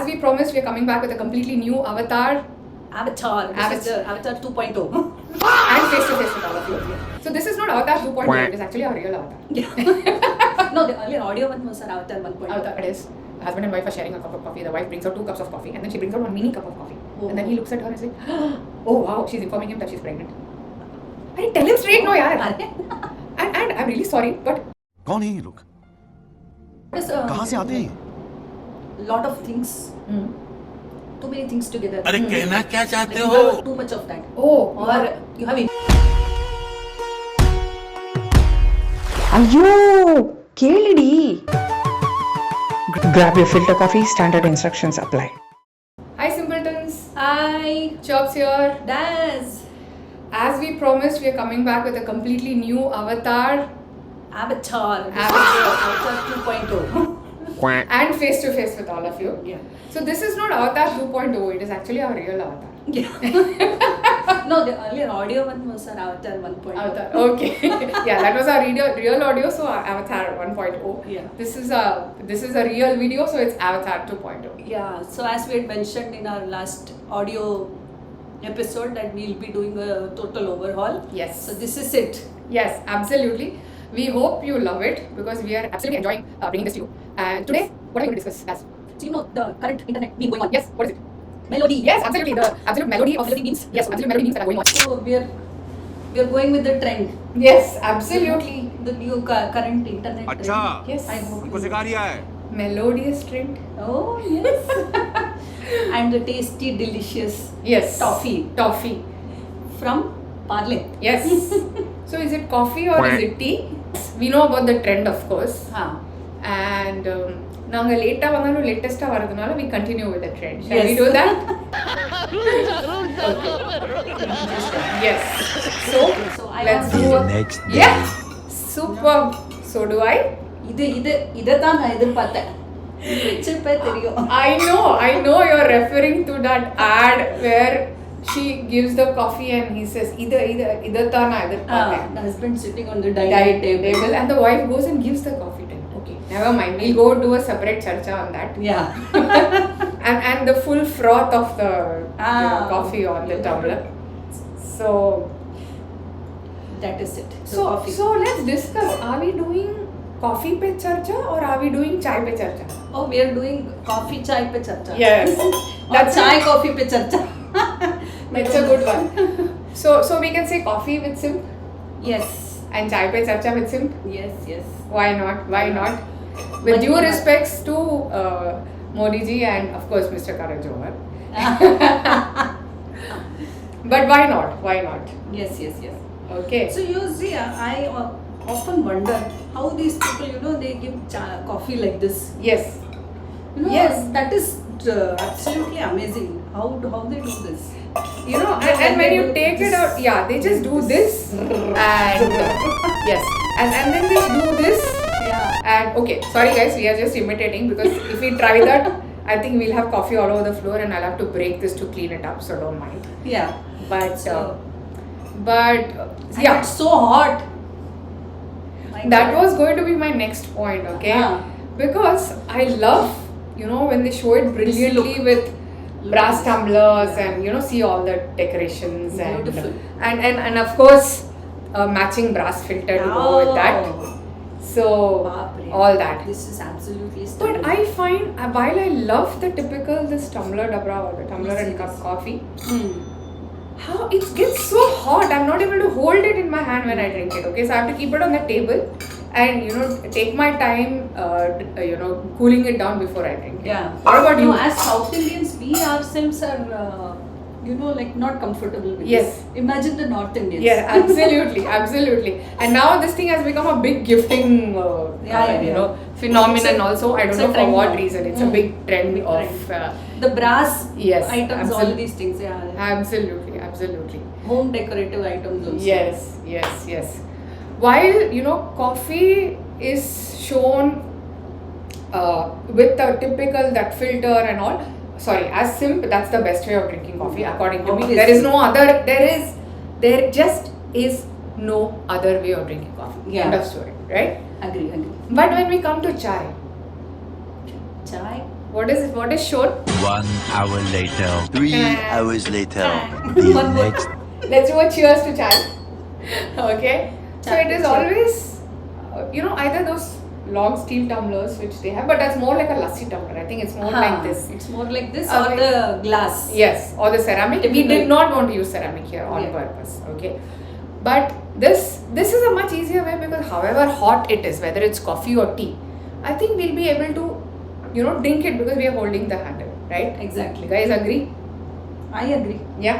we promised, we are coming back with a completely new avatar. Avatar. This is the Avatar 2.0. And face to face with all of you. So this is not Avatar 2.0, it is actually our real avatar. Yeah. No, the earlier audio one was Avatar 1.0. Avatar, it is. Husband and wife are sharing a cup of coffee. The wife brings out 2 cups of coffee and then she brings out 1 mini cup of coffee. Oh. And then he looks at her and is like, oh wow, she's informing him that she's pregnant. I didn't tell him straight, no yaar. And I'm really sorry, but कौन है ये लोग? कहाँ से आते हैं? Lot of things. Too many things together. अरे कहना क्या चाहते हो? Too much of that. oh, Or you have Aiyo, Kelu. Grab your filter coffee, standard instructions apply. hi simpletons. Hi, Chops here. Daz. As we promised, we are coming back with a completely new avatar. Avatar. This Avatar. is Avatar 2.0. And face to face with all of you. Yeah. So this is not Avatar 2.0, it is actually our real avatar. Yeah. No, the earlier audio one was Avatar 1.0. Avatar. Okay. Yeah, that was our real audio, so our Avatar 1.0. Yeah. This is a real video, so it's Avatar 2.0. Yeah. So as we had mentioned in our last audio episode that we'll be doing a total overhaul. Yes. So this is it. Yes, absolutely. We hope you love it because we are absolutely enjoying bringing this to you. And today, what are we going to discuss as? So you know the current internet meme going on. Yes, what is it? Melody. Yes, absolutely. The absolute melody of memes. Yes, absolute melody memes that are going on. So we are going with the trend. Yes, absolutely. The new current internet trend. अच्छा. Yes. I hope. उनको सिखा रिया है. Melodious trend. Oh yes. And the tasty, delicious Yes. toffee from Parle. Yes. So is it coffee or is it tea? We know about the trend, of course. And நாங்க லேட்டா வந்தாலும் லேட்டஸ்டா வரதுனால we continue with the trend. Shall we do that? Yes. So let's do a Next day. Yeah. Superb. So do I. இதான் நான் எதிர்பார்த்தேன். வச்சிருப்பே தெரியும். I know you're referring to that ad where she gives the coffee and he says idha na The husband sitting on the dining diet table. table and the wife goes and gives the coffee to him. Okay, never mind. We'll go do a separate charcha on that. Yeah. and the full froth of the coffee on the Yeah. tumbler. So That is it. The coffee. so let's discuss. Are we doing coffee pe charcha or are we doing chai pe charcha? Oh, we are doing coffee chai pe charcha. Yes. That's chai coffee pe charcha. That's a good one. So we can say coffee with simp Yes. and chai pe charcha with simp. Yes. Why not? Why not? With due respects to Modi ji and of course Mr. Karan Johar. But why not? Why not? Yes. Okay. So you see, I often wonder how these people, they give coffee like this. Yes. Yes. That is absolutely amazing. How they do this? And when you take it out, yeah, they just do this and yes, and then they do this. Yeah. And okay, sorry guys, we are just imitating because if we try that, I think we'll have coffee all over the floor and I'll have to break this to clean it up. So don't mind. Yeah. But And yeah, it's so hot. My that God. was going to be my next point. Okay, because I love when they show it brilliantly with brass tumblers and see all the decorations Beautiful. and of course a matching brass filter to go with that. So Baapre. all that. This is absolutely But stunning. I find while I love the typical this tumbler dabra or the tumbler and cup coffee, how it gets so hot. I'm not able to hold it in my hand when I drink it. Okay, so I have to keep it on the table and take my time cooling it down before I drink it. Yeah. What about you? As South Indians, we ourselves are like not comfortable with Yes. this. Imagine the North Indians. Yeah, absolutely. And now this thing has become a big gifting phenomenon It's also. I don't it's a know for trend what now. reason. It's a big trend Big of The brass Yes, items, all absolutely. these things. Yeah. absolutely. Home decorative items also. Yes. While coffee is shown with the typical that filter and all. Sorry, as simp, that's the best way of drinking coffee according to me. Obviously. There is no other. There just is no other way of drinking coffee. Yeah. End of story, right? Agree. But when we come to chai, Chai. What is shown? 1 hour later. 3 hours later. One more. Let's do a cheers to chai. Okay. So Chai it is to chai. always, either those long steel tumblers which they have, but that's more like a lassi tumbler. I think it's more like this. It's more like this Okay. or the glass. Yes, or the ceramic. We Typical. did not want to use ceramic here on Yeah. purpose. Okay. But this is a much easier way because however hot it is, whether it's coffee or tea, I think we'll be able to, drink it because we are holding the handle, right? Exactly. You guys agree? I agree. Yeah.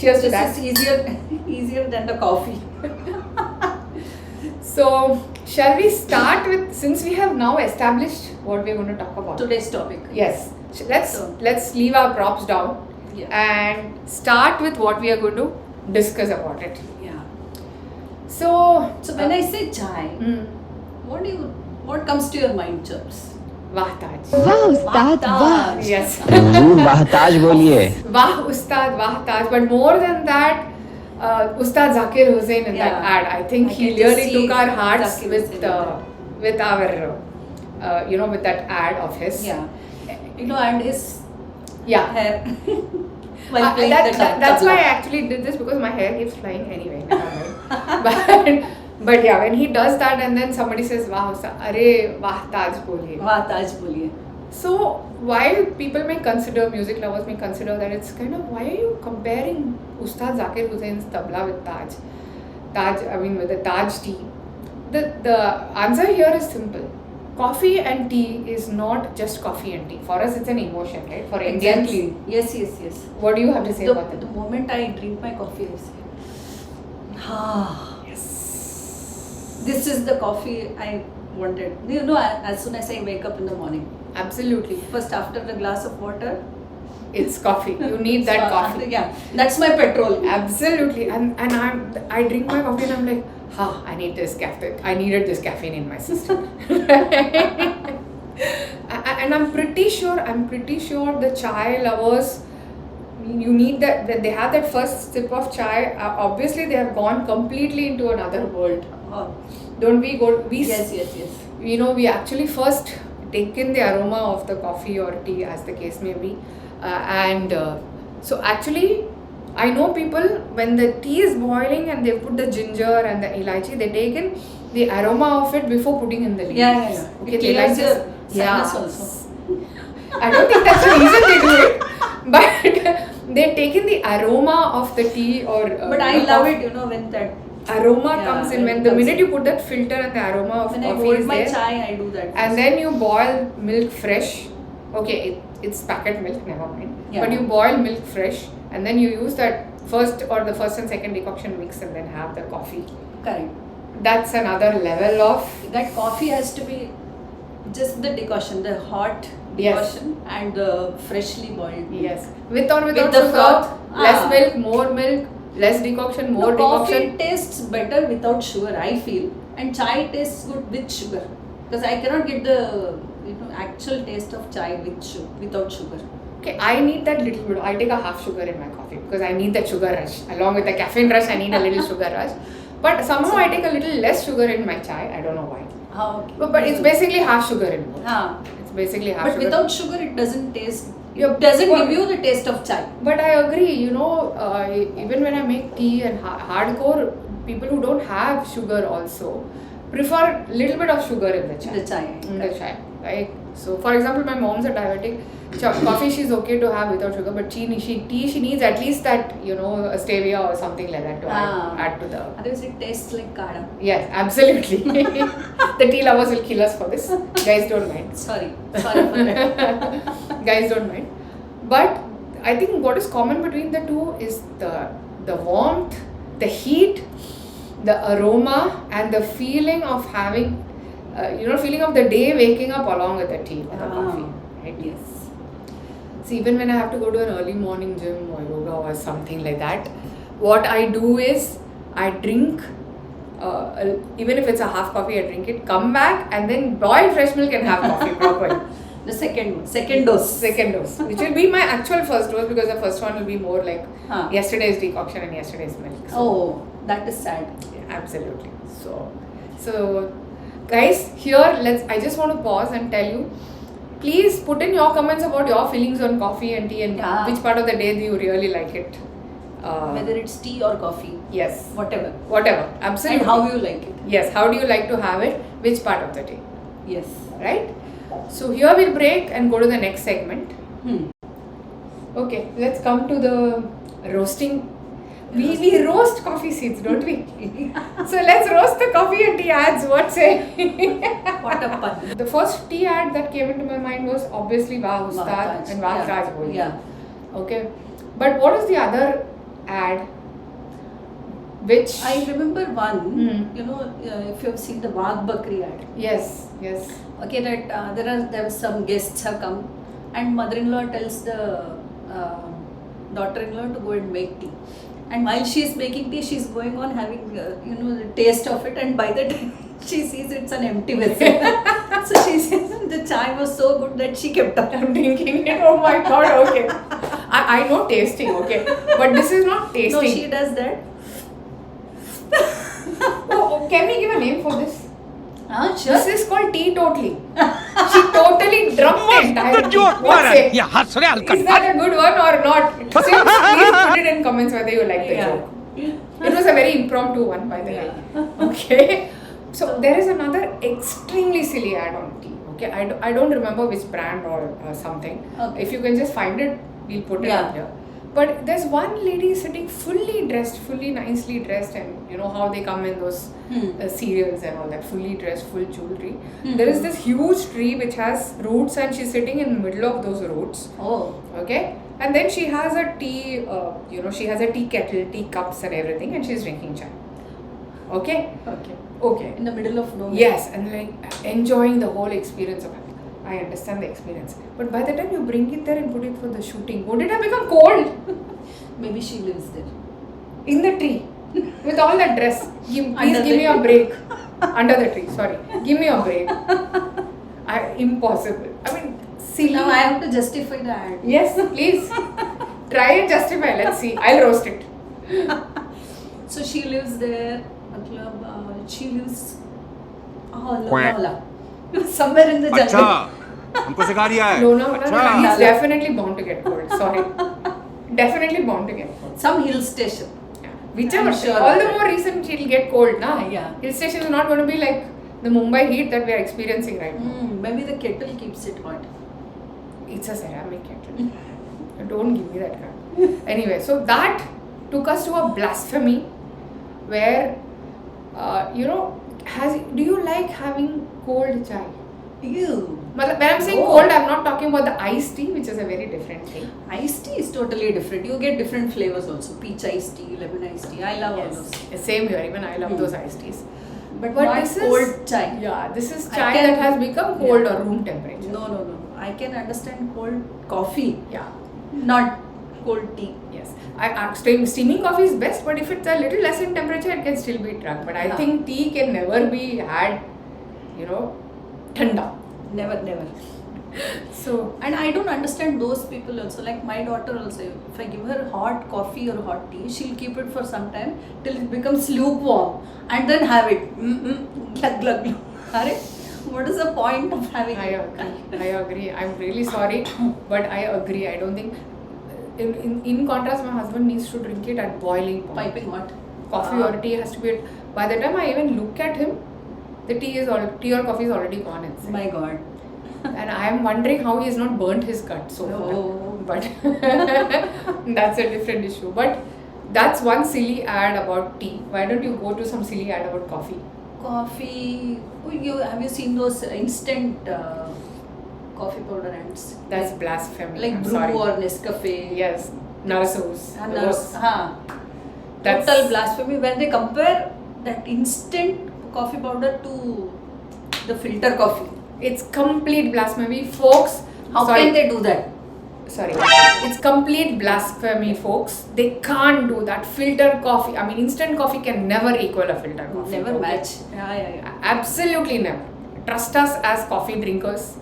Cheers to that. This is easier than the coffee. So, shall we start with, since we have now established what we're going to talk about? Today's topic. Yes. So- Let's leave our props down Yeah. and start with what we are going to discuss about it. Yeah. So when I say chai, mm, what comes to your mind, Chubbs? Wah Taj. वाह उस्ताद वाह Yes. हुजूर वाहताज बोलिए Wah Ustad, Wah Taj. But more than that, Ustad Zakir Hussain in that Yeah. ad, I think I he can just really see took our hearts Zakir with Hussain with our with that ad of his. Yeah. And his Yeah. hair. While playing the That's why I tabla. actually did this because my hair keeps flying anyway. Never mind. but yeah, when he does that and then somebody says, "Wow, Arey, Wah Taj boliye." Wah Taj boliye. So while people may consider, music lovers may consider that it's kind of, why are you comparing Ustad Zakir Hussain's tabla with Taj? With the Taj tea. The answer here is simple. Coffee and tea is not just coffee and tea. For us, it's an emotion, right? For Indians, Exactly. Yes. what do you have to say about The that? moment I drink my coffee, I say, Yes. this is the coffee I wanted. As soon as I wake up in the morning, Absolutely. first after a glass of water, It's coffee. You need that so, coffee. Yeah, that's my petrol. Absolutely. And I drink my coffee and I'm like, I need this caffeine. I needed this caffeine in my system. And I'm pretty sure the chai lovers, you need that they have that first sip of chai. Obviously, they have gone completely into another world. Oh, Don't we go? yes. We actually first take in the aroma of the coffee or tea, as the case may be. So actually, I know people, when the tea is boiling and they put the ginger and the elaichi, they take in the aroma of it before putting in the leaves. Yeah. Okay, It the clears elaichi your is- sinus also. I don't think that's the reason they do it, but they take in the aroma of the tea or. But I love it, when that. Aroma Yeah, comes in it when the comes minute in. you put that filter and the aroma of When I coffee hold is my there. chai, I do that. And then you boil milk fresh. Okay, it's packet milk, never mind. Yeah. But you boil milk fresh and then you use that first and second decoction mix and then have the coffee. Correct. That's another level of. That coffee has to be just the decoction, the hot Yes. decoction and the freshly boiled. Yes. With or without the sugar, froth. less milk, more milk, less decoction, more No, decoction. coffee tastes better without sugar, I feel, and chai tastes good with sugar, because I cannot get the actual taste of chai without sugar. Okay, I need that little bit. I take a half sugar in my coffee because I need that sugar rush. Along with the caffeine rush, I need a little sugar rush. But somehow I take a little less sugar in my chai. I don't know why. Okay. But it's basically half sugar in both. It's basically half But sugar. without sugar, it doesn't taste. Yeah, It doesn't but- give you the taste of chai. But I agree, even when I make tea and hardcore, people who don't have sugar also prefer little bit of sugar in the chai. The chai. In the chai. Right? So, for example, my mom's a diabetic. Coffee she's okay to have without sugar, but tea she needs at least that, a stevia or something like that to add to the. Otherwise, it tastes like kada. Yes, absolutely. The tea lovers will kill us for this. Guys, don't mind. Sorry for that. Guys, don't mind. But I think what is common between the two is the warmth, the heat, the aroma, and the feeling of having, feeling of the day waking up along with the tea or the coffee. Right? Yes. So even when I have to go to an early morning gym or yoga or something like that, what I do is I drink, even if it's a half coffee, I drink it, come back and then boil fresh milk and have coffee properly. The second dose. Second dose, which will be my actual first dose because the first one will be more like Huh. yesterday's decoction and yesterday's milk. So, Oh, that is sad. yeah, absolutely. So guys, here I just want to pause and tell you, please put in your comments about your feelings on coffee and tea and Yeah. which part of the day do you really like it. Whether it's tea or coffee, Yes. whatever, Absolutely. and how you like it. Yes, how do you like to have it? Which part of the day? Yes. Right? So here we'll break and go to the next segment. Okay, let's come to the roasting. We roast coffee seeds, don't we? So let's roast the coffee and tea ads. What say? What a pun. The first tea ad that came into my mind was obviously Wah Ustad and Wah Raj Boli. Yeah. Okay, but what is the other ad? Which I remember one, Hmm. if you have seen the Wagh Bakri ad. yes. Okay, that there was some guests have come, and mother-in-law tells the daughter-in-law to go and make tea. And while she is making tea, she is going on having the taste of it, and by the time she sees it's an empty vessel. So she says the chai was so good that she kept on. I'm drinking it. Oh my god. Okay, I know tasting. Okay, but this is not tasting. No, she does that. Oh, can we give a name for this? Sure. This is called tea totally. She totally drunk the entire tea. What say? Is that a good one or not? Please put it in comments whether you like the joke. It was a very impromptu one, by the way. Okay. So there is another extremely silly ad on tea. Okay, I don't remember which brand or something. Okay. If you can just find it, we'll put it up here. But there's one lady sitting fully dressed, fully nicely dressed, and you know how they come in those cereals and all that, fully dressed, full jewelry. There is this huge tree which has roots, and she's sitting in the middle of those roots. Oh. Okay, and then she has a tea, she has a tea kettle, tea cups, and everything, and she's drinking chai. Okay. In the middle of nowhere. Yes, and like enjoying the whole experience of it. I understand the experience, but by the time you bring it there and put it for the shooting, would it have become cold? Maybe she lives there. In the tree, with all that dress. Please Under give the me a tree. break. Under the tree, sorry. Give me a break. Impossible. I mean, silly. Now I have to justify the ad. Yes, please. Try and justify. Let's see. I'll roast it. So she lives there. She lives Lonavala. Somewhere in the jungle. हमको सिखा रिया है Lonavala, he's definitely bound to get cold. Sorry. Definitely bound to get cold. Some hill station. Whichever. I'm sure All of the it. more reason she'll get cold, na? Yeah. Hill station is not going to be like the Mumbai heat that we are experiencing right now. Maybe the kettle keeps it hot. It's a ceramic kettle. Don't give me that crap. Anyway, so that took us to a blasphemy where, do you like having cold chai? Ew. When I'm saying No. cold, I'm not talking about the iced tea, which is a very different thing. Iced tea is totally different. You get different flavors also. Peach iced tea, lemon iced tea. I love all those. Same here, even I love those iced teas. But not this cold is chai. Yeah, this is I chai can- that has become cold Yeah. or room temperature. No. I can understand cold coffee, Yeah. not cold tea. Yes. Steaming coffee is best, but if it's a little less in temperature, it can still be drunk. But I Yeah. think tea can never be had, thanda. Never. So, And I don't understand those people also. Like my daughter also, if I give her hot coffee or hot tea, she'll keep it for some time till it becomes lukewarm and then have it. Glug, glug, glug. Arre, what is the point of having I it? agree. I'm really sorry, but I agree. I don't think. In contrast, my husband needs to drink it at boiling point. Piping hot. Coffee or tea has to be. By the time I even look at him, the tea or coffee is already gone inside. My God. And I am wondering how he has not burnt his gut so far. Oh. But that's a different issue. But that's one silly ad about tea. Why don't you go to some silly ad about coffee? Coffee. Have you seen those instant coffee powder ads? That's blasphemy. Like I'm brew sorry. or Nescafe. Yes, Narasus. That's Total blasphemy when they compare that instant coffee powder to the filter coffee. It's complete blasphemy, folks. How can they do that? Sorry, it's complete blasphemy, folks. They can't do that. Filter coffee. I mean, instant coffee can never equal a filter coffee. Never okay? match. Yeah. Absolutely never. Trust us as coffee drinkers,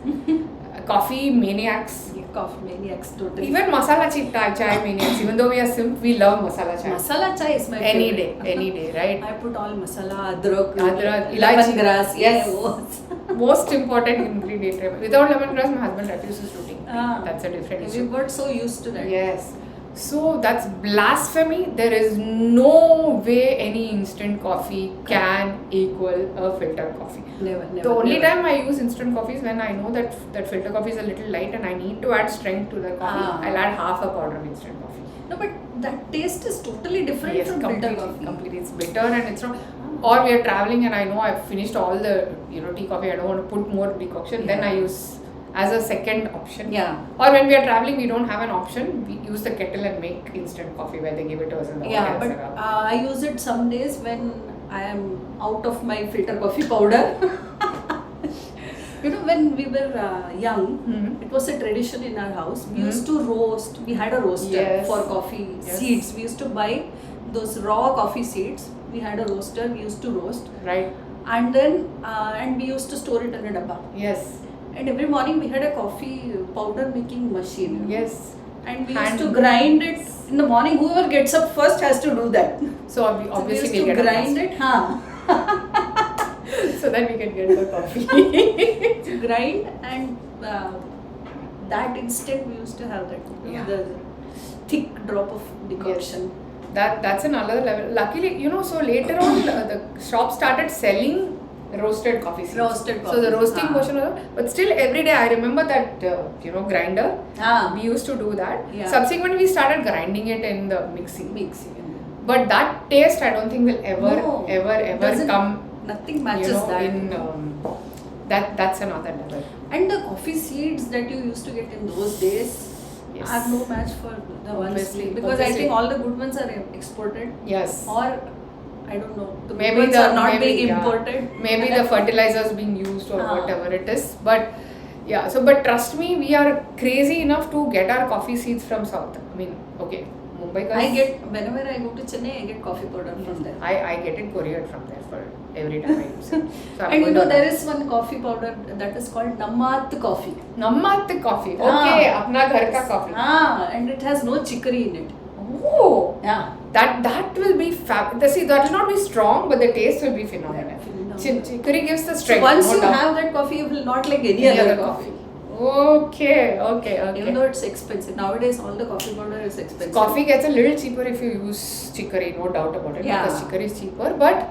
coffee maniacs. Coffee maniacs, totally. Even masala chai maniacs. Even though we are simp, we love masala chai. Masala chai is my Any favorite. day, right? I put all masala, adrak, Adrak, ilachi. lemongrass. Yes. Yeah, most important ingredient. Without lemongrass, my husband refuses to take. Ah. That's a different We issue. got so used to that. Yes. So that's blasphemy. There is no way any instant coffee can equal a filter coffee. Never. The only time I use instant coffee is when I know that filter coffee is a little light and I need to add strength to the coffee. Ah. I'll add half a powder of instant coffee. No, but that taste is totally different Yes, from filter coffee. completely. It's bitter and it's not. Or we are traveling and I know I've finished all the tea coffee. I don't want to put more decoction. Then Yeah. I use as a second option. Yeah. Or when we are traveling, we don't have an option. We use the kettle and make instant coffee where they give it to us in the Yeah, hotel but setup. I use it some days when I am out of my filter coffee powder. When we were young, Mhm. it was a tradition in our house. We Mhm. used to roast. We had a roaster Yes. for coffee Yes. seeds. We used to buy those raw coffee seeds. We had a roaster. We used to roast, Right? and then and we used to store it in a dabba. Yes. And every morning we had a coffee powder making machine. Yes. And we Hand- used to grind it in the morning. Whoever gets up first has to do that. So So we obviously used we'll to get a grind master. it, So that we can get the coffee. grind, and that instant we used to have that. Yeah. The thick drop of decoction. That's another level. Luckily, so later on the shop started selling roasted coffee seeds. Roasted So the coffee. roasting Ah. portion of it, but still every day I remember that grinder. Ah, We used to do that. Yeah. Subsequently, we started grinding it in the mixie. mixing. But that taste, I don't think will ever, No, ever doesn't- come. Nothing matches that. In that's another level. And the coffee seeds that you used to get in those days Yes. are no match for the ones Obviously, because I obviously. think all the good ones are exported, Yes. or I don't know. The Maybe good ones the- are not maybe, being yeah. imported. Maybe the fertilizers being used or Ah. whatever it is, but yeah. So, but trust me, we are crazy enough to get our coffee seeds from south. I mean, okay, Mumbai. I get whenever I go to Chennai, I get coffee powder from there. I get it couriered from there for every time I use it. So I'm And going to there is one coffee powder that is called Nammat coffee. Nammat coffee. Okay, apna ghar ka coffee. And it has no chicory in it. Oh, Yeah. that will be fab. See, that will not be strong, but the taste will be phenomenal. Phenomenal. Chicory gives the So strength. once no you doubt. have that coffee, you will not like any other coffee. Okay. Even though it's expensive. Nowadays, all the coffee powder is expensive. Coffee gets a little cheaper if you use chicory, no doubt about it. Yeah. Because chicory is cheaper, but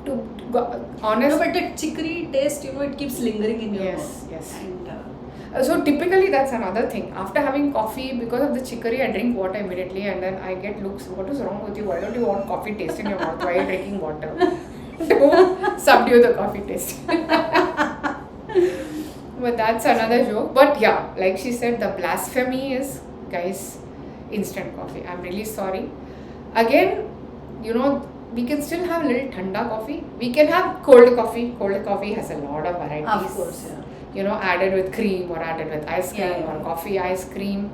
to go honest, No, but that chicory taste, it keeps lingering in your Yes, mouth. yes. And so typically that's another thing. After having coffee, because of the chicory, I drink water immediately, and then I get looks. What is wrong with you? Why don't you want coffee taste in your mouth? Why are you drinking water? To subdue the coffee taste. But that's another joke. But yeah, like she said, the blasphemy is, guys, instant coffee. I'm really sorry. Again, we can still have a little thanda coffee. We can have cold coffee. Cold coffee has a lot of varieties. of course, yeah. Added with cream or added with ice cream Yeah. or coffee ice cream.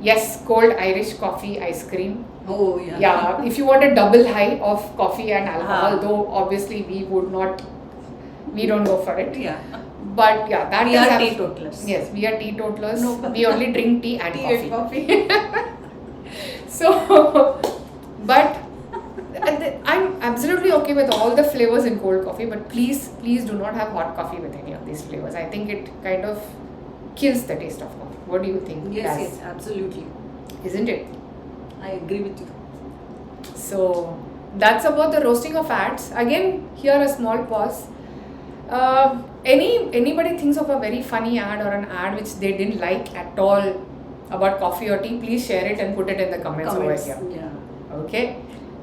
Yes, cold Irish coffee ice cream. Oh, yeah. Yeah, if you want a double high of coffee and alcohol, Ah. though obviously we don't go for it. Yeah. But yeah, that We is are teetotalers. Yes, we are teetotalers. No. We only drink tea and Tea coffee. and coffee. So, but I'm absolutely okay with all the flavors in cold coffee, but please do not have hot coffee with any of these flavors. I think it kind of kills the taste of coffee. What do you think? Yes, absolutely. Isn't it? I agree with you. So that's about the roasting of ads. Again, here a small pause. Anybody thinks of a very funny ad or an ad which they didn't like at all about coffee or tea, please share it and put it in the comments over here. Yeah. Okay.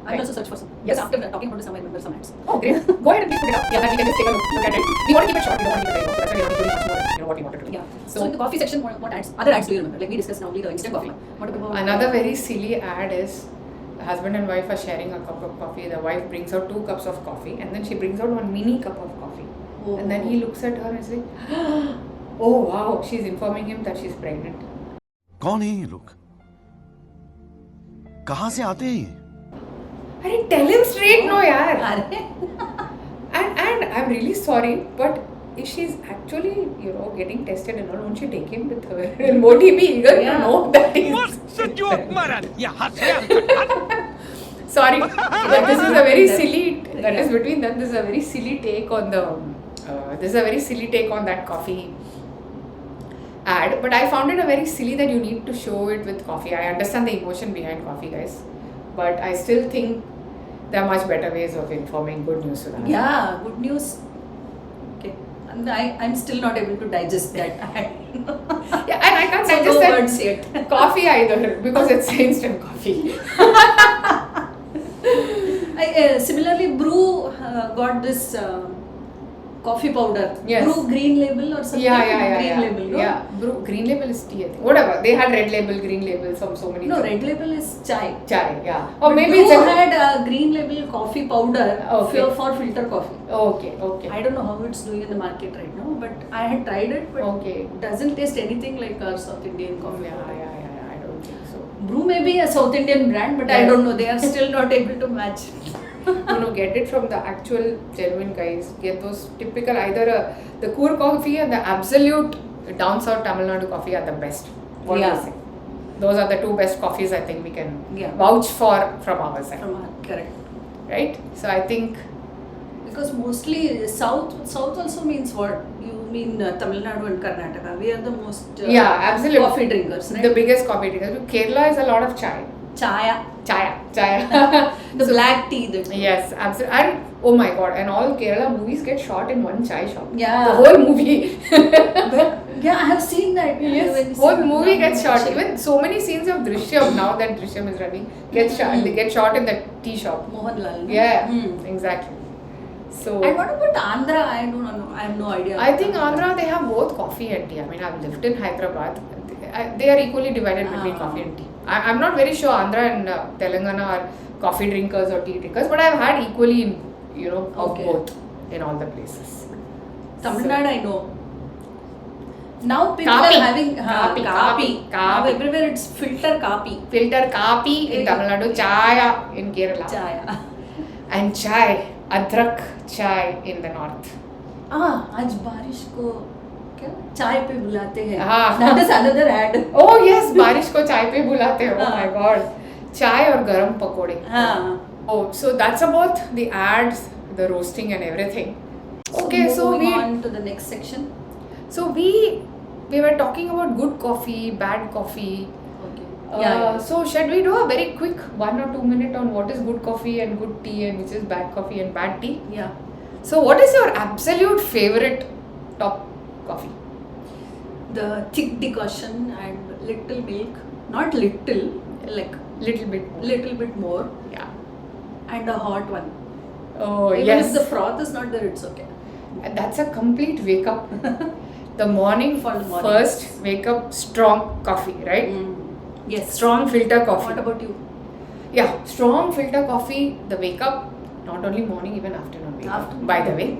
I'll also search for some. Yes. After talking about this, I might remember some ads. Oh, great. Go ahead and please put it up. Yeah, then we can just take a look at it. We want to keep it short. We don't want to keep it very long. So that's why we want to do much more, what we wanted to do. Yeah. So in the coffee section, what ads? Other ads do you remember? Like we discussed only the instant coffee. What about Another very silly ad is the husband and wife are sharing a cup of coffee. The wife brings out 2 cups of coffee and then she brings out one mini cup of coffee. Oh. And then he looks at her and is like, oh wow, she's informing him that she's pregnant. कौन है ये लोग? कहाँ से आते हैं ये? Arey, tell him straight, no yaar. Arre. And I'm really sorry, but if she's actually, getting tested and all, won't she take him with her? And won't he be eager to know that he's... Sorry, that this is a very silly. That is between them. This is a very silly take on the this is a very silly take on that coffee ad, but I found it a very silly that you need to show it with coffee. I understand the emotion behind coffee, guys, but I still think there are much better ways of informing good news to them. Yeah, good news. Okay. And I'm still not able to digest that. Yeah, and I can't So digest no that words yet. coffee either because it's instant coffee. Similarly, Brew got this coffee powder. Yes. Brew Green Label or something. Green Label, no? Yeah, green label is tea, I think. Whatever. They had red label, green label, so many No, things. Red Label is chai. Chai, yeah. Or But maybe Brew it's a... had Green Label coffee powder Okay. for filter coffee. Okay. I don't know how it's doing in the market right now, but I had tried it, but Okay. it doesn't taste anything like our South Indian coffee. Yeah, powder. I don't think so. Brew may be a South Indian brand, but I Yes. don't know. They are still not able to match. No, get it from the actual genuine guys. Get those typical either the Kur coffee and the absolute down south Tamil Nadu coffee are the best. What do you Yeah. say? Those are the two best coffees I think we can Yeah. vouch for from our side. Correct. Right? So I think Because mostly South also means what? You mean Tamil Nadu and Karnataka. We are the most absolutely coffee drinkers, right? the biggest coffee drinkers. Kerala is a lot of chai. Chaya. The So- black tea. Yes, absolutely. And oh my god, and all Kerala movies get shot in one chai shop. Yeah. The whole movie. Yeah, I have seen that. Yes, whole movie gets shot. Even so many scenes of Drishyam, now that Drishyam is running, get shot. They get shot in the tea shop. Mohanlal. No? Yeah, Hmm. exactly. So And what about Andhra? I don't know. I have no idea. I think Andhra, they have both coffee and tea. I mean, I've lived in Hyderabad. They are equally divided between coffee and tea. I'm not very sure Andhra and Telangana are coffee drinkers or tea drinkers, but I've had equally, of Okay. both in all the places. Tamil So- Nadu, I know. Now people Kapi. are having Kapi. Now everywhere it's filter kapi. Filter kapi in Tamil Nadu, chaya in Kerala, Chaya. and chai, adrak chai in the north. आज बारिश को क्या चाय पे बुलाते हैं. हाँ. That is another ad. Oh yes, बारिश को चाय पे बुलाते हो. Oh my god, chai और गरम पकोड़े. हाँ. Oh, so that's about the ads, the roasting and everything. Okay, so moving we on to the next section. we were talking about good coffee, bad coffee. Okay. So should we do a very quick 1 or 2 minute on what is good coffee and good tea and which is bad coffee and bad tea? Yeah. So what is your absolute favorite top coffee? The thick decoction and little milk. Not little, like Little bit. little bit more, Yeah. and a hot one. Oh Even yes. if the froth is not there, it's okay. And that's a complete wake up. The morning, For the morning. first wake up strong coffee, right? Yes. Strong filter coffee. What about you? Yeah, strong filter coffee, the wake up, not only morning, even afternoon wake up, Afternoon. by the way.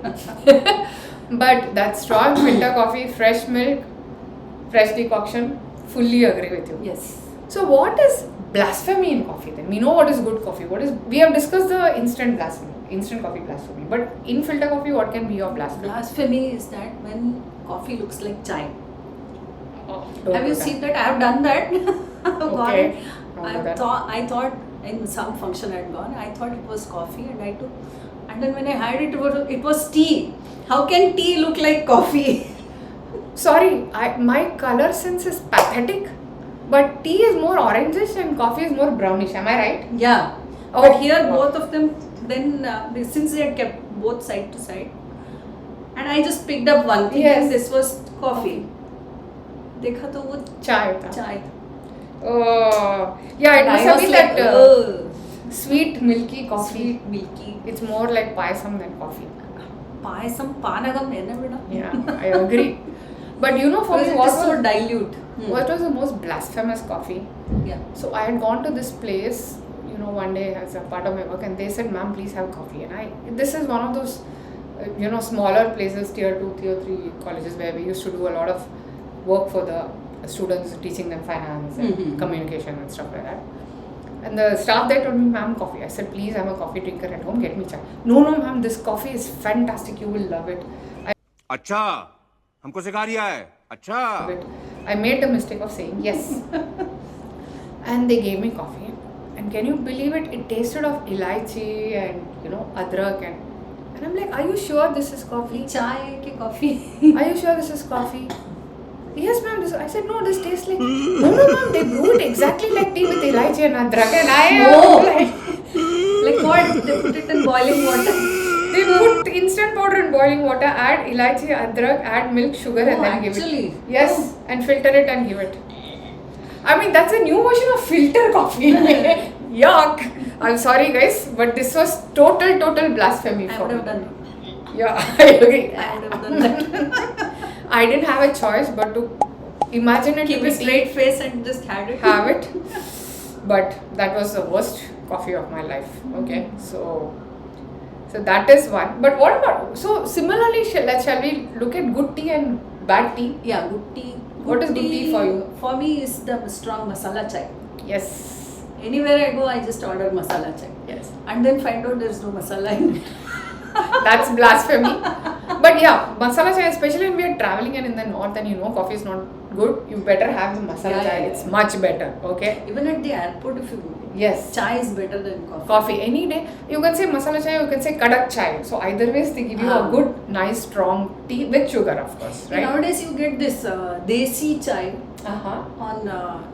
But that strong filter coffee, fresh milk, fresh decoction, fully agree with you. Yes. So what is blasphemy in coffee then? We know what is good coffee. We have discussed the instant coffee blasphemy. But in filter coffee, what can be your blasphemy? Blasphemy is that when coffee looks like chai. Don't Have do you that. seen that? I have done that. Okay. Don't do that. I thought in some function I had gone. I thought it was coffee, and then when I had it, it was tea. How can tea look like coffee? Sorry, my color sense is pathetic. But tea is more orangish and coffee is more brownish. Am I right? Yeah. Oh, But here wow. both of them, then since they had kept both side to side, and I just picked up one thing, Yes. and this was coffee. देखा तो वो Chai था. चाय. Oh, yeah, it And must I have was been like, that ugh. sweet milky coffee. Sweet milky. It's more like payasam than coffee. Payasam पानगम है ना बेटा. Yeah, I agree. But you know, for Because me, it what is so was, dilute. what was the most blasphemous coffee? Yeah. So I had gone to this place, one day as a part of my work, and they said, "Ma'am, please have coffee." And this is one of those, smaller places, tier 2, tier 3 colleges where we used to do a lot of work for the students, teaching them finance and communication and stuff like that. And the staff there told me, "Ma'am, coffee." I said, "Please, I'm a coffee drinker at home. Get me chai." No, ma'am, this coffee is fantastic. You will love it. अच्छा हमको सिखा रिया है अच्छा I made the mistake of saying yes. And they gave me coffee. And can you believe it? It tasted of elaichi and, adrak. And I'm like, are you sure this is coffee? Chai ke coffee. Are you sure this is coffee? Yes, ma'am. I said, no, this tastes like... No, ma'am. They brew it exactly like tea with elaichi and adrak. And I am Like what? They put it in boiling water. They put instant powder in boiling water, add elaichi, adrak, add milk, sugar and then give actually? it. Yes, and filter it and give it. I mean, that's a new version of filter coffee. Yuck. I'm sorry guys, but this was total blasphemy I for would me. have done it. Yeah, I agree. I would have done that. I didn't have a choice but to imagine it Keep to a be straight face and just had it. have it. But that was the worst coffee of my life. Okay, so that is one. But what about, so similarly, shall we look at good tea and bad tea? Yeah, good tea. What is good tea for you? For me is the strong masala chai. Yes. Anywhere I go, I just order masala chai. Yes. And then find out there's no masala in it. That's blasphemy. But yeah, masala chai, especially when we are traveling and in the north and you know coffee is not good, you better have the masala chai. It's much better. Okay. Even at the airport, if you go, yes, chai is better than coffee. Coffee any day. You can say masala chai, you can say kadak chai. So either ways they give you a good, nice, strong tea with sugar, of course, right? Nowadays you get this desi chai on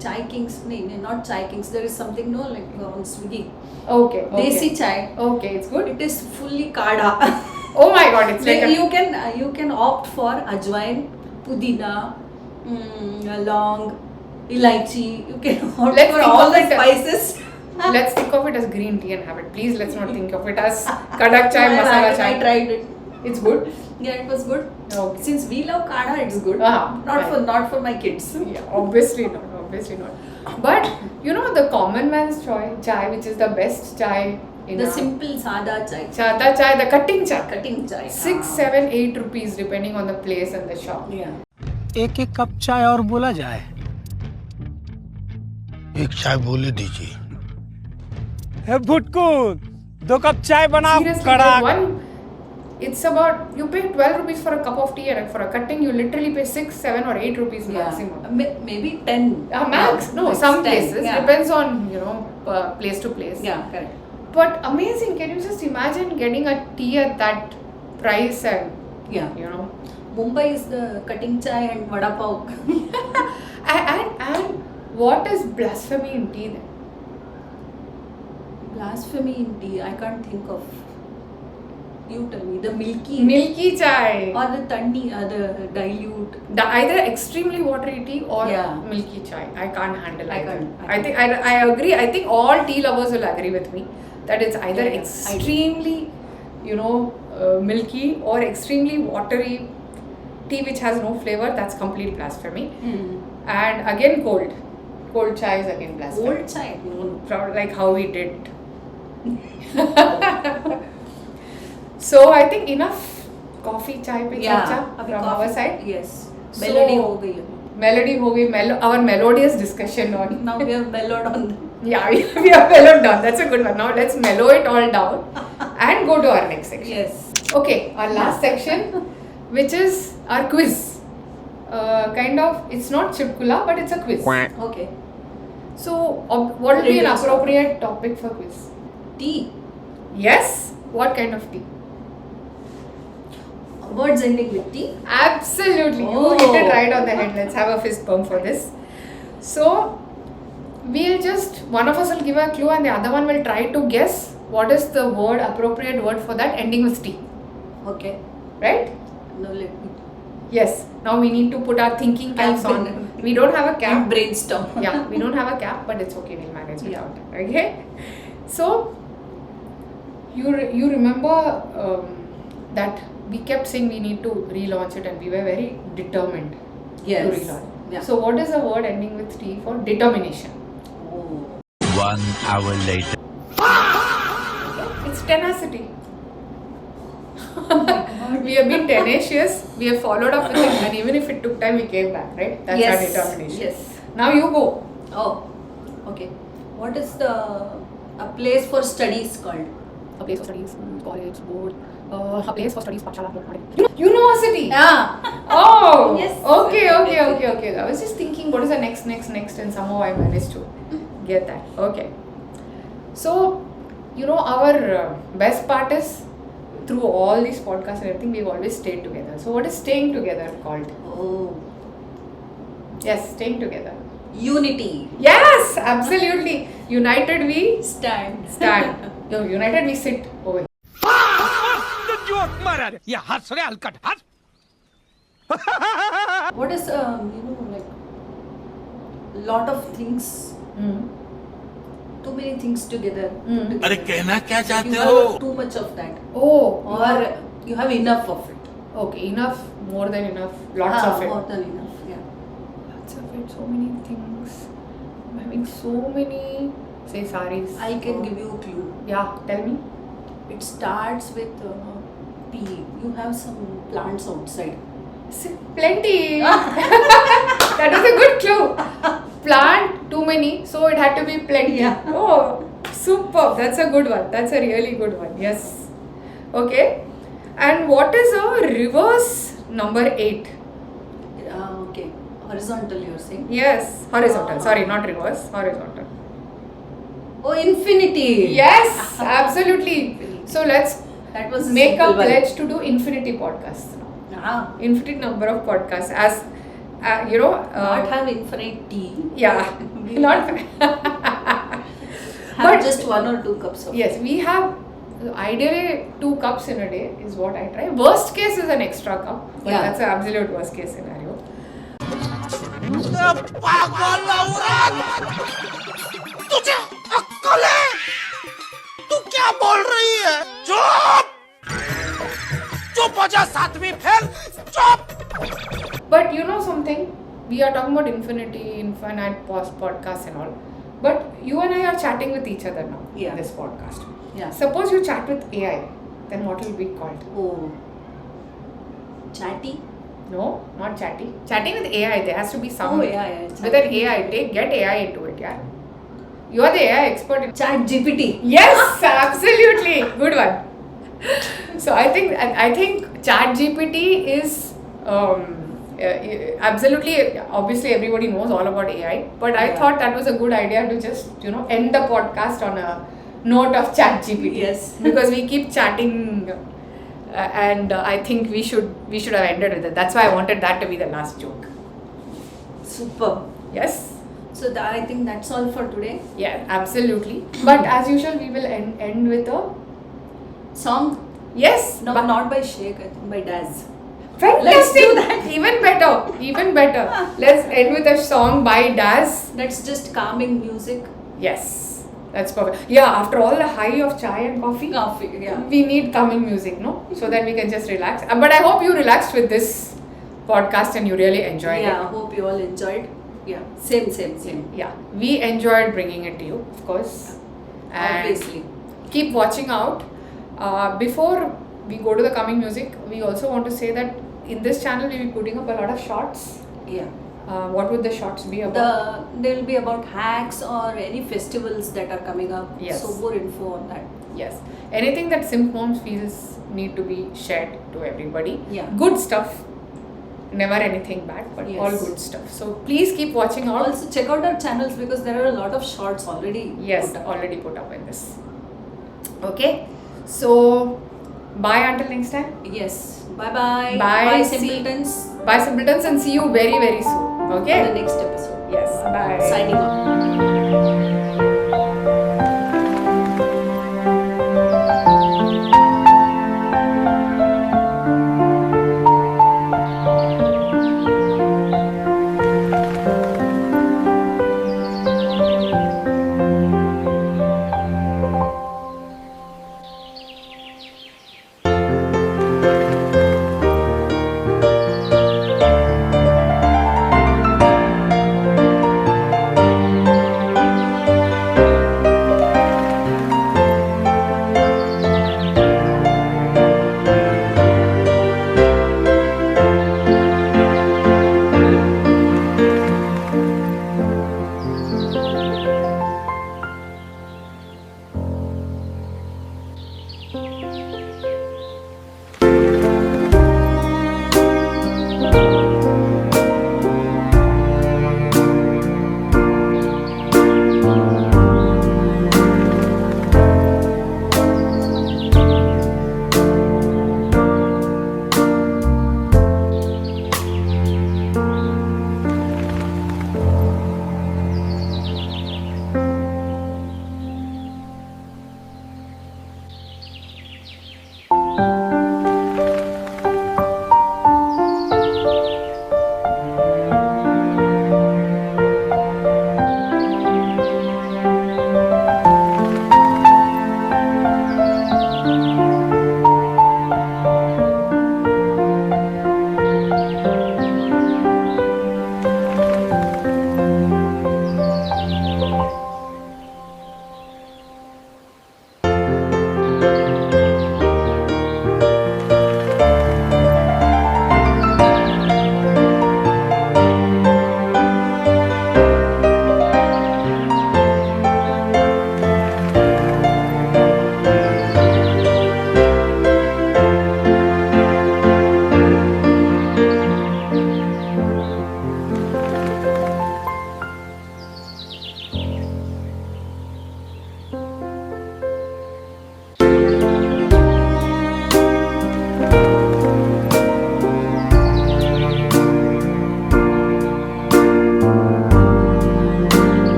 Chai Kings. No, not Chai Kings. There is something like on Swiggy. Okay. Desi chai. Okay, it's good. It is fully kada. Oh my god, it's like you can opt for ajwain, pudina, long, elaichi. You can opt for all the spices. Let's think of it as green tea and have it. Please, let's not think of it as kadak chai, masala chai. I tried it. It's good. Yeah, it was good. Okay. Since we love kada, it's good. Not for my kids. Yeah, obviously not. But you know the common man's chai, which is the best chai in the simple sada chai. Sada chai, the cutting chai. Cutting chai. 6, 7, 8 rupees depending on the place and the shop. Yeah. एक cup चाय और बोला जाए. एक चाय बोले दीजिए. भुटकू 2 cup चाय बना. Seriously, it's about, you pay 12 rupees for a cup of tea and for a cutting you literally pay 6, 7 or 8 rupees maximum. Maybe 10. Max? No, some 10, places. yeah. Depends on, place to place. Yeah, correct. But amazing, can you just imagine getting a tea at that price and, Mumbai is the cutting chai and vada pav. and what is blasphemy in tea then? Blasphemy in tea, I can't think of. You tell me, the milky chai or the tandi, the dilute. Either extremely watery tea or milky chai. I can't handle either. I agree. I think all tea lovers will agree with me that it's either extremely, milky or extremely watery tea which has no flavor. That's complete blasphemy. And again, cold chai is again blasphemy. Cold chai, no. Like how we did. So I think enough coffee chai pe chacha from our side. Yes. So, Melody ho gayi. Our melodious discussion on. Now we have mellowed on. Yeah, we have mellowed down. That's a good one. Now let's mellow it all down and go to our next section. Yes. Okay, our last section, which is our quiz. It's not chipkula, but it's a quiz. Okay. So, what would be an appropriate topic for quiz? Tea. Yes. What kind of tea? Words ending with tea. Absolutely. You hit it right on the head. Let's have a fist bump for this. So, one of us will give a clue and the other one will try to guess what is the appropriate word for that ending with T. Okay. Right? Now let me. Yes. Now we need to put our thinking caps on. We don't have a cap. And brainstorm. Yeah, we don't have a cap, but it's okay. We'll manage without it. Okay? So, you remember that we kept saying we need to relaunch it and we were very determined to relaunch. Yeah. So what is the word ending with T for determination? 1 hour later. It's tenacity. We have been tenacious, we have followed up with it, and even if it took time, we came back, right? That's our determination. Yes. Now you go. Oh, okay. What is a place for studies called? A place for studies, college, board, a place for studies, Pachala, university. Yeah. Oh. Yes. Okay. I was just thinking, what is the next, and somehow I managed to get that. Okay. So, you know, our best part is through all these podcasts and everything, we've always stayed together. So what is staying together called? Oh, Yes, staying together. unity. Yes, absolutely. United we Stand. stand. No, united we sit over. ये हंस रहे हलकट हंस What is like lot of things, too many things together. अरे कहना क्या You चाहते have हो? too much of that, Oh, or you have enough of it. okay, enough, more than enough, lots of it. More than enough. Yeah. Lots of it, so many things. I'm having so many, say, saris. I can give you a clue. Yeah, tell me. It starts with P. You have some plants outside. Plenty. That is a good clue. Plant too many, so it had to be plenty. Yeah. Oh, superb. That's a good one. That's a really good one. Yes. Okay. And what is a reverse number 8? Okay. Horizontal, you're saying. Yes. Horizontal. Sorry, not reverse. Horizontal. Oh, infinity. Yes, absolutely. So let's That was a make a simple one. pledge to do infinity podcasts now. Infinite number of podcasts as Not have infinite tea. yeah, not Have but just 1 or 2 cups of. yes, we have ideally 2 cups in a day is what I try. Worst case is an extra cup, but Yeah. that's an absolute worst case scenario. पागल औरत तुझे अक्ल है तू क्या बोल रही है चुप चुप हो जा 7वीं फेल चुप But you know something, we are talking about infinity, infinite podcasts and all. But you and I are chatting with each other now Yeah. in this podcast. Yeah. Suppose you chat with AI, then what will be called? Oh. Chatty. No, not chatty. Chatting with AI, there has to be some. Oh, yeah. With an AI, get AI into it, yeah. You are the AI expert. Chat GPT. Yes, absolutely, good one. So I think ChatGPT is absolutely, obviously everybody knows all about AI, but I Yeah. thought that was a good idea to just end the podcast on a note of ChatGPT. Yes. Because we keep chatting, and I think we should have ended with it. That's why I wanted that to be the last joke. Super. Yes. So I think that's all for today. Yeah, absolutely. But as usual, we will end with a Song. yes. No, but not by Sheikh. I think by Daz. fantastic. Let's do that. Even better. Let's end with a song by Daz. That's just calming music. Yes, that's perfect. Yeah, after all the high of chai and coffee, Coffee. Yeah. we need calming music, no? So that we can just relax. But I hope you relaxed with this podcast and you really enjoyed Yeah. it. Hope you all enjoyed. Yeah. Same. Yeah, we enjoyed bringing it to you, of course. And Obviously. keep watching out. Before we go to the coming music, we also want to say that in this channel we'll be putting up a lot of shorts. Yeah. What would the shorts be about? There will be about hacks or any festivals that are coming up. Yes. So more info on that. Yes. Anything that Simp Moms feels need to be shared to everybody. Yeah. Good stuff. Never anything bad, but Yes. all good stuff. So please keep watching out. Also check out our channels because there are a lot of shorts already. Yes, put up. already put up in this. Okay. So bye until next time. Yes. Bye. Bye. Bye, See- simpletons. Bye simpletons and see you very, very soon. Okay? In the next episode. Yes. Bye. Signing off.